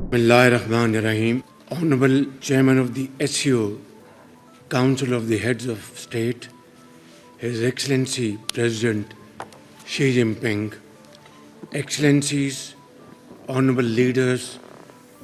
Bismillahirrahmanirrahim. Honorable Chairman of the SCO, Council of the Heads of State, His Excellency President Xi Jinping, Excellencies, Honorable Leaders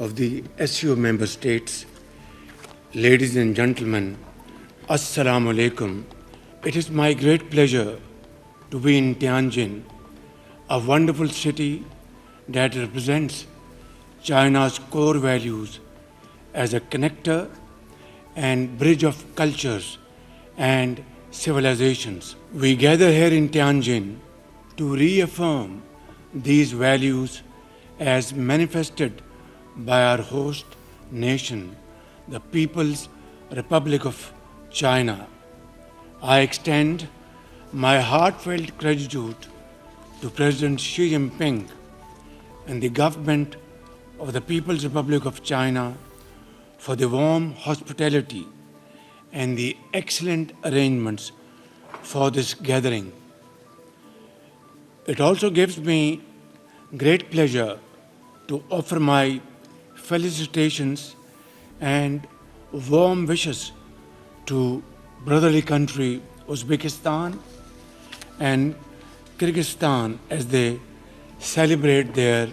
of the SCO member states, ladies and gentlemen, Assalamu alaikum. It is my great pleasure to be in Tianjin, a wonderful city that represents China's core values as a connector and bridge of cultures and civilizations. We gather here in Tianjin to reaffirm these values as manifested by our host nation, the People's Republic of China. I extend my heartfelt gratitude to President Xi Jinping and the government of the People's Republic of China for the warm hospitality and the excellent arrangements for this gathering. It also gives me great pleasure to offer my felicitations and warm wishes to brotherly country Uzbekistan and Kyrgyzstan as they celebrate their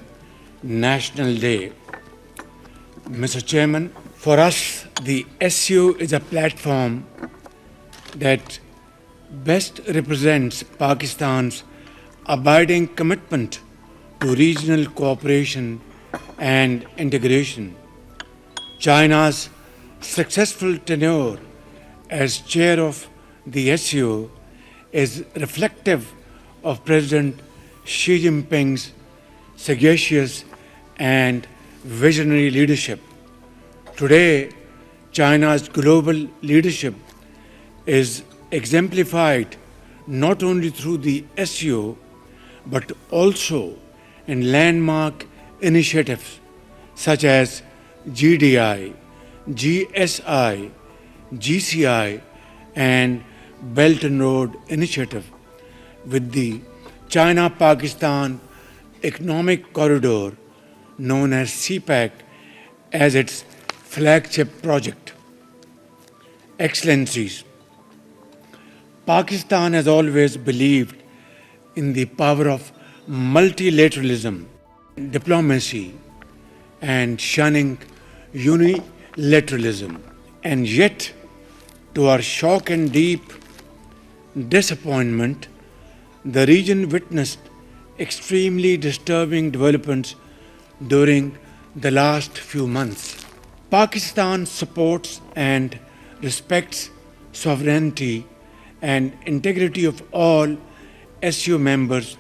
National Day. Mr. Chairman, for us, the SCO is a platform that best represents Pakistan's abiding commitment to regional cooperation and integration. China's successful tenure as chair of the SCO is reflective of President Xi Jinping's sagacious and visionary leadership. Today, China's global leadership is exemplified not only through the SCO but also in landmark initiatives such as GDI, GSI, GCI, and Belt and Road Initiative, with the China-Pakistan Economic Corridor, known as CPEC, as its flagship project. Excellencies, Pakistan has always believed in the power of multilateralism, diplomacy, and shunning unilateralism. And yet, to our shock and deep disappointment, the region witnessed extremely disturbing developments during the last few months. Pakistan supports and respects sovereignty and integrity of all SCO members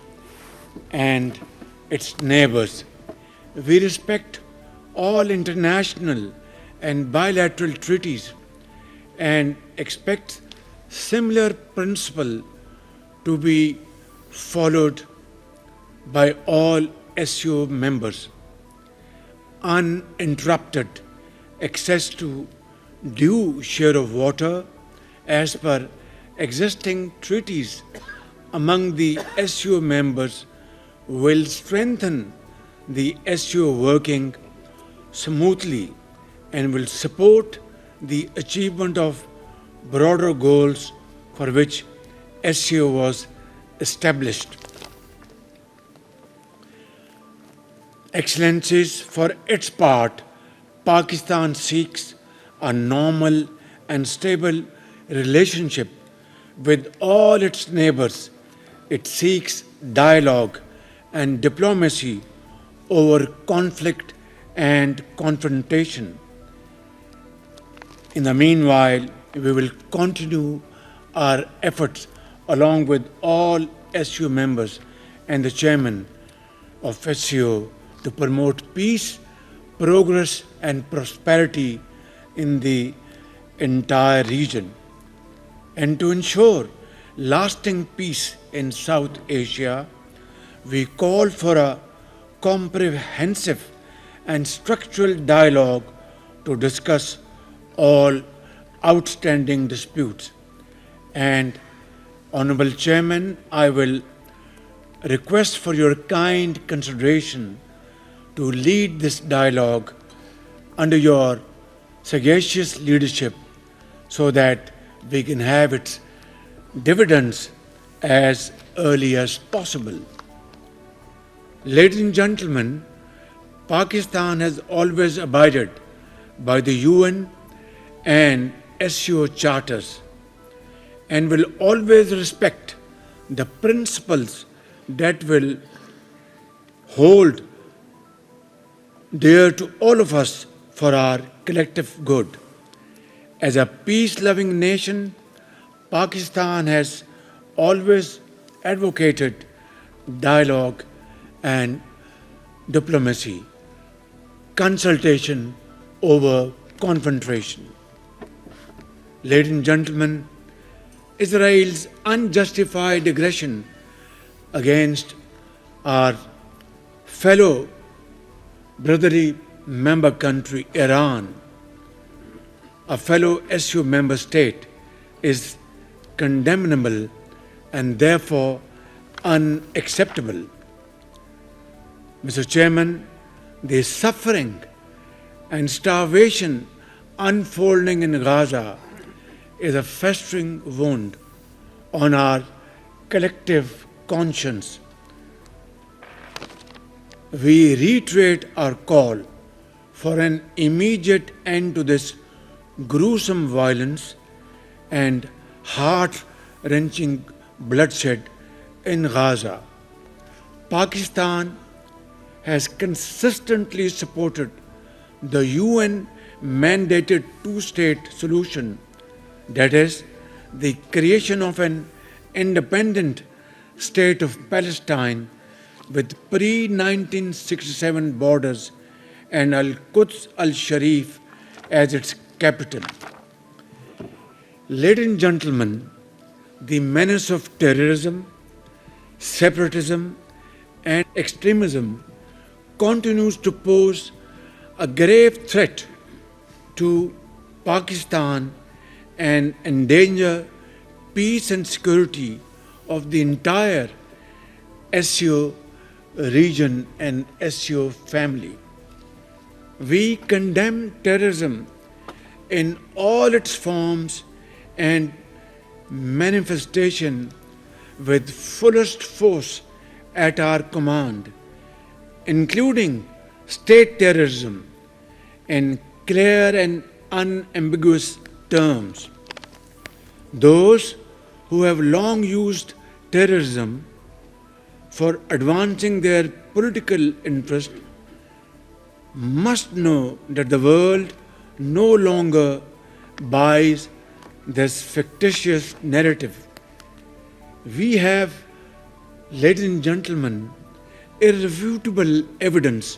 and its neighbors. We respect all international and bilateral treaties and expect similar principle to be followed by all SCO members. Uninterrupted access to due share of water as per existing treaties among the SCO members will strengthen the SCO working smoothly and will support the achievement of broader goals for which SCO was established. Excellencies, for its part, Pakistan seeks a normal and stable relationship with all its neighbors. It seeks dialogue and diplomacy over conflict and confrontation. In the meanwhile, we will continue our efforts along with all SCO members and the chairman of SCO to promote peace, progress and prosperity in the entire region, and to ensure lasting peace in South Asia. We call for a comprehensive and structural dialogue to discuss all outstanding disputes. And Honorable Chairman, I will request for your kind consideration to lead this dialogue under your sagacious leadership so that we can have its dividends as early as possible. Ladies and gentlemen, Pakistan has always abided by the UN and SCO charters and will always respect the principles that will hold dear to all of us for our collective good. As a peace-loving nation, Pakistan has always advocated dialogue and diplomacy, consultation over confrontation. Ladies and gentlemen, Israel's unjustified aggression against our fellow brotherly member country, Iran, a fellow SCO member state, is condemnable and therefore unacceptable. Mr. Chairman, the suffering and starvation unfolding in Gaza is a festering wound on our collective conscience. We reiterate our call for an immediate end to this gruesome violence and heart-wrenching bloodshed in Gaza. Pakistan has consistently supported the UN-mandated two-state solution, that is, the creation of an independent state of Palestine with pre-1967 borders and Al-Quds al-Sharif as its capital. Ladies and gentlemen, the menace of terrorism, separatism, and extremism continues to pose a grave threat to Pakistan and endanger peace and security of the entire SCO region and SCO family. We condemn terrorism in all its forms and manifestation with fullest force at our command, including state terrorism in clear and unambiguous terms. Those who have long used terrorism for advancing their political interest must know that the world no longer buys this fictitious narrative. We have, ladies and gentlemen, irrefutable evidence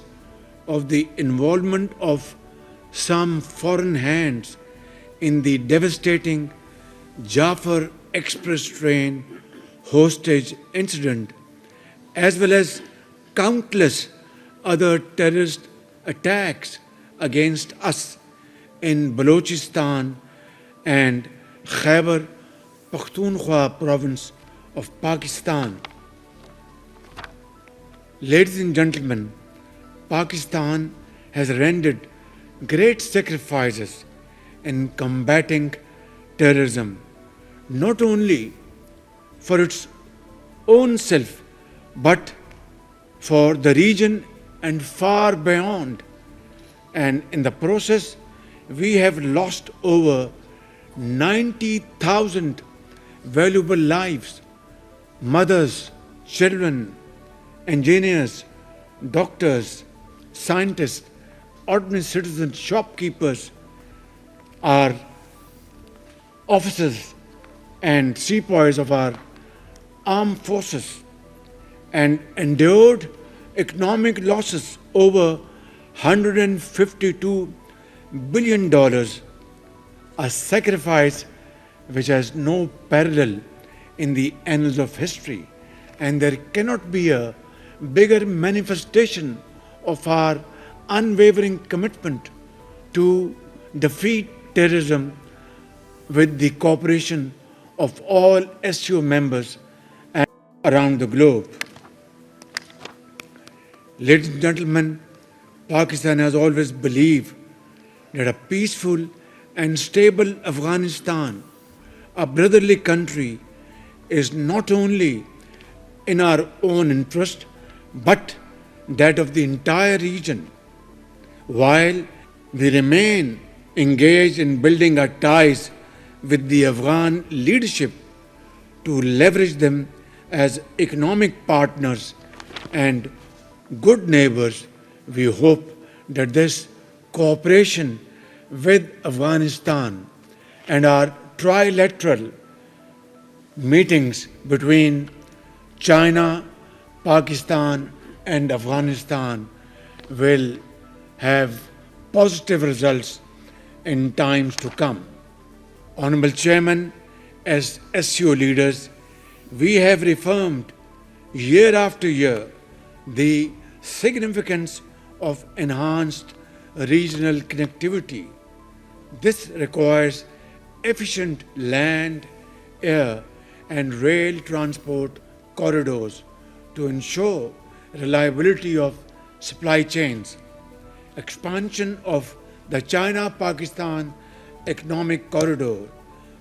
of the involvement of some foreign hands in the devastating Jafar Express train hostage incident, as well as countless other terrorist attacks against us in Balochistan and Khyber Pakhtunkhwa province of Pakistan. Ladies and gentlemen, Pakistan has rendered great sacrifices in combating terrorism, not only for its own self, but for the region and far beyond. And in the process, we have lost over 90,000 valuable lives, mothers, children, engineers, doctors, scientists, ordinary citizens, shopkeepers, our officers and sepoys of our armed forces, and endured economic losses over $152 billion, a sacrifice which has no parallel in the annals of history. And there cannot be a bigger manifestation of our unwavering commitment to defeat terrorism with the cooperation of all SCO members and around the globe. Ladies and gentlemen, Pakistan has always believed that a peaceful and stable Afghanistan, a brotherly country, is not only in our own interest but that of the entire region. While we remain engaged in building our ties with the Afghan leadership to leverage them as economic partners and good neighbors, we hope that this cooperation with Afghanistan and our trilateral meetings between China, Pakistan, and Afghanistan will have positive results in times to come. Honorable Chairman, as SCO leaders, we have reaffirmed year after year the significance of enhanced regional connectivity. This requires efficient land, air, and rail transport corridors to ensure reliability of supply chains. Expansion of the China-Pakistan Economic Corridor,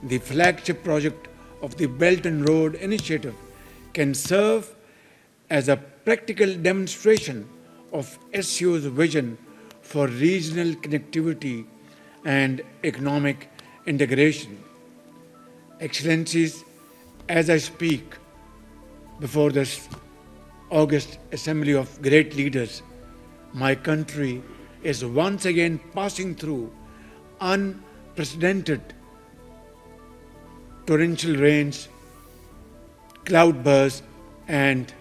the flagship project of the Belt and Road Initiative, can serve as a practical demonstration of SCO's vision for regional connectivity and economic integration. Excellencies, as I speak before this August Assembly of Great Leaders, my country is once again passing through unprecedented torrential rains, cloudbursts, and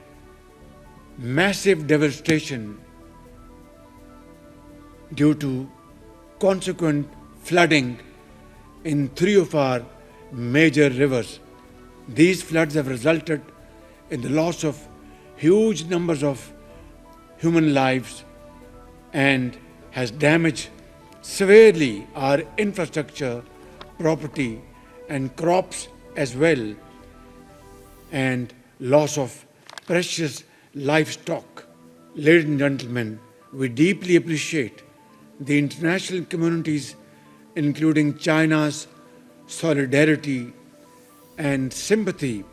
massive devastation due to consequent flooding in 3 of our major rivers. These floods have resulted in the loss of huge numbers of human lives and has damaged severely our infrastructure, property, and crops as well, and loss of precious livestock. Ladies and gentlemen, we deeply appreciate the international community's, including China's, solidarity and sympathy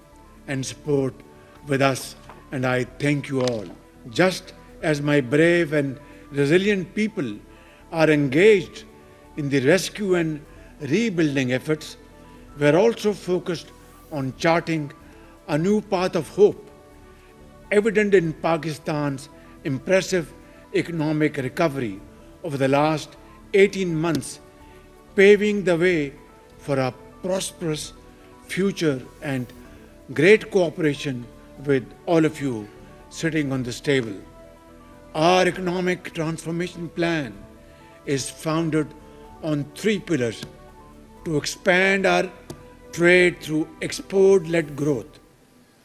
and support with us, and I thank you all. Just as my brave and resilient people are engaged in the rescue and rebuilding efforts, we are also focused on charting a new path of hope, evident in Pakistan's impressive economic recovery over the last 18 months, paving the way for a prosperous future and great cooperation with all of you sitting on this table. Our economic transformation plan is founded on 3 pillars: to expand our trade through export-led growth,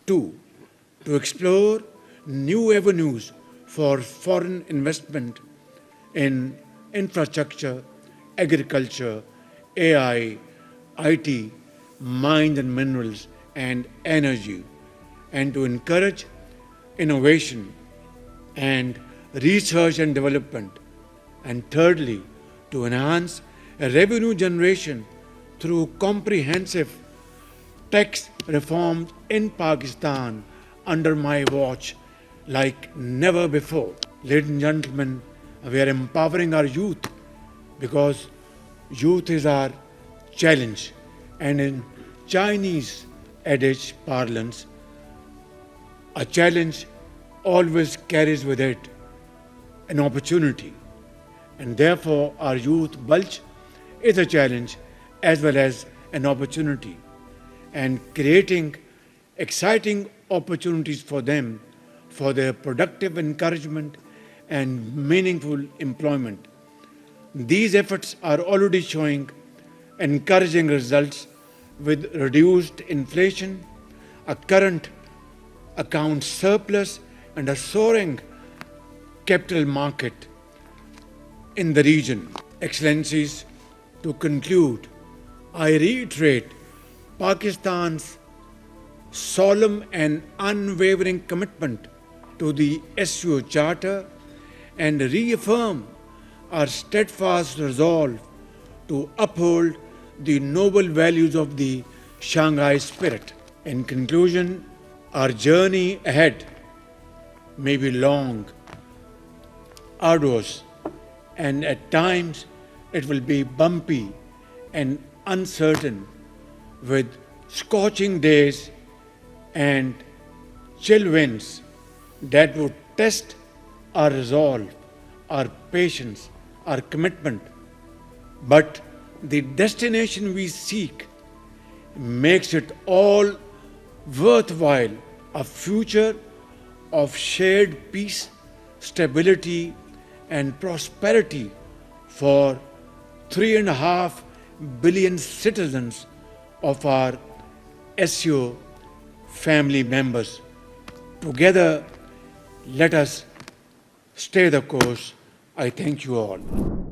2, to explore new avenues for foreign investment in infrastructure, agriculture, AI, IT, mines and minerals, and energy, and to encourage innovation and research and development, and thirdly, to enhance revenue generation through comprehensive tax reforms in Pakistan under my watch like never before. Ladies and gentlemen, we are empowering our youth because youth is our challenge, and in Chinese adage parlance, a challenge always carries with it an opportunity, and therefore our youth bulge is a challenge as well as an opportunity, and creating exciting opportunities for them for their productive encouragement and meaningful employment. These efforts are already showing encouraging results with reduced inflation, a current account surplus, and a soaring capital market in the region. Excellencies, to conclude, I reiterate Pakistan's solemn and unwavering commitment to the SCO Charter and reaffirm our steadfast resolve to uphold the noble values of the Shanghai spirit. In conclusion, our journey ahead may be long, arduous, and at times it will be bumpy and uncertain, with scorching days and chill winds that would test our resolve, our patience, our commitment. But the destination we seek makes it all worthwhile, a future of shared peace, stability, and prosperity for 3.5 billion citizens of our SCO family members. Together, let us stay the course. I thank you all.